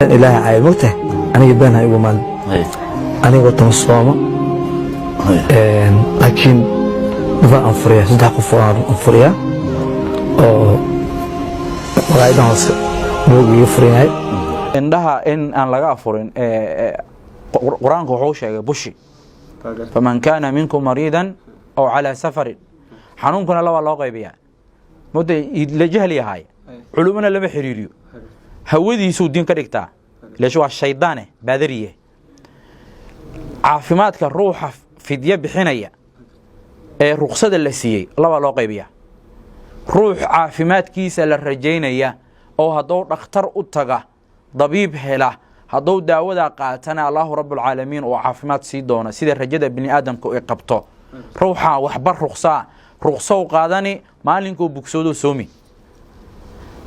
إلهي عايمته أنا جبانها يقول مال أنا قلت مصومة لكن نفع أنفريا صدق قفوان أنفريا أو وعيد ناس موجي يفريا إنها إن أن لقى أفرين قرآن كحوشة بشي فمن كان منكم مريضا أو على سفر حنون كنا الله غيبيا مدة لجهلي هاي علومنا لما حريريو هودي سودين كريكتا ليش هو الشيطان بادريه عافماتك الروح في دياب حنية رخصة اللسية الله غيبيا روح عافمات كيس للرجينية أو هدور اختر أتغا ضبيب هلا هدو داودا قاتنا الله رب العالمين وعافمات سيدونا سيد الرجل بني آدم كو إقبطو روحا وحبر رخصة وقاداني مالينكو بكسودو سومي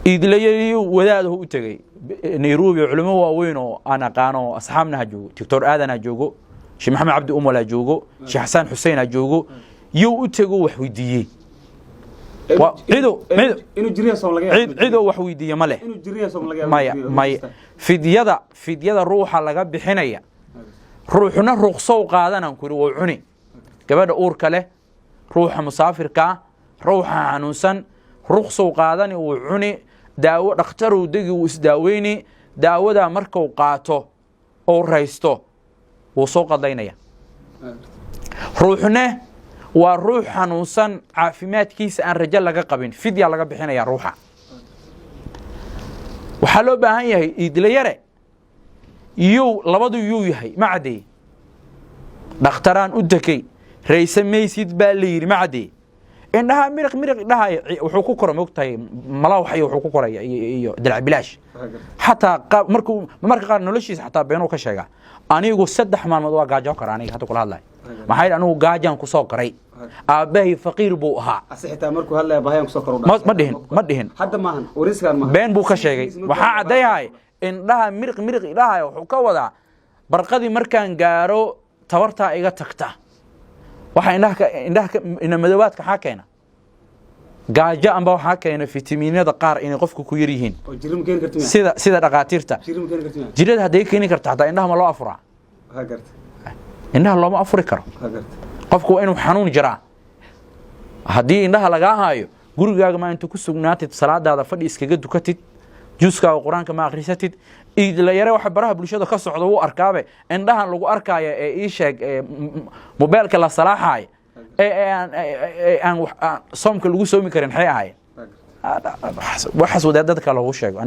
إدليو وداده أتغي نيروبي علماء ووينو أنا قانو أصحابنا هجوغو دكتور آدنا هجوغو شي محمد عبد أمولا هجوغو شي حسان حسين هجوغو يو أتغو وحويديي عيدو وحويدية ماله ماي فيديا روحا لغا بحنيا روحنا رخصو قادنا نكوري وعني قبل أورك له روح مسافر كا روح عنوسا رخصو قادني وعني داو دكتور دغي وسداويني داودا markuu qaato oo raysto wuu soo qadaynaya ruuxna waa ruux xanuunsan caafimaadkiisa aan rajo laga qabin fidya laga bixinaya ruuxa waxa loo baahan yahay idlayare iyo labadu yahay macdi dhakhtaraan u dakay raysamaysid baa leeyri macdi إنها مرق لها وحقوق كرموكتها ملاو حي وحقوق كريا iyo dilaa bilaash حتى marka qaar noloshiisa حتى beenoo ka sheega anigu 3 maalmood waa gaajo karaanay hada kula hadlay maxay anigu gaajaan ku soo qaray aabahay faqiir buu ahaa asixta markuu hadlay baahayan ku soo qaro ma dhihin hadda maahan wariskan maahan been buu ka sheegay waxa cadeeyay indhaha mirq ilaahay wuxuu ka wadaa barqadii markaan gaaro tabarta iga tagta waxa indhaha madawaadka xakeena gaajo amba waxa keena fitamiinada qaar in qofku ku yar yihiin oo jirim keen kartimo sida dhaqaatiirta jirada haday keeni kartaa hadaa indhaha ma loo afuraa ha garta indhaha looma afuri karo ha garta qofku inuu xanuun jiraa hadii indhaha laga haayo gurigaaga ma inta ku sugnaatid salaadaada fadhi iskaga dukatid juuskaaga quraanka ma akhrisatid idla yare waxa baraha bulshada ka socdo uu arkaabe indhahan lagu arkaayo ee ii sheeg mobilka la salaaxay aan soomka lagu soomi karin xay ahay waxaas wadaadada kale lagu sheego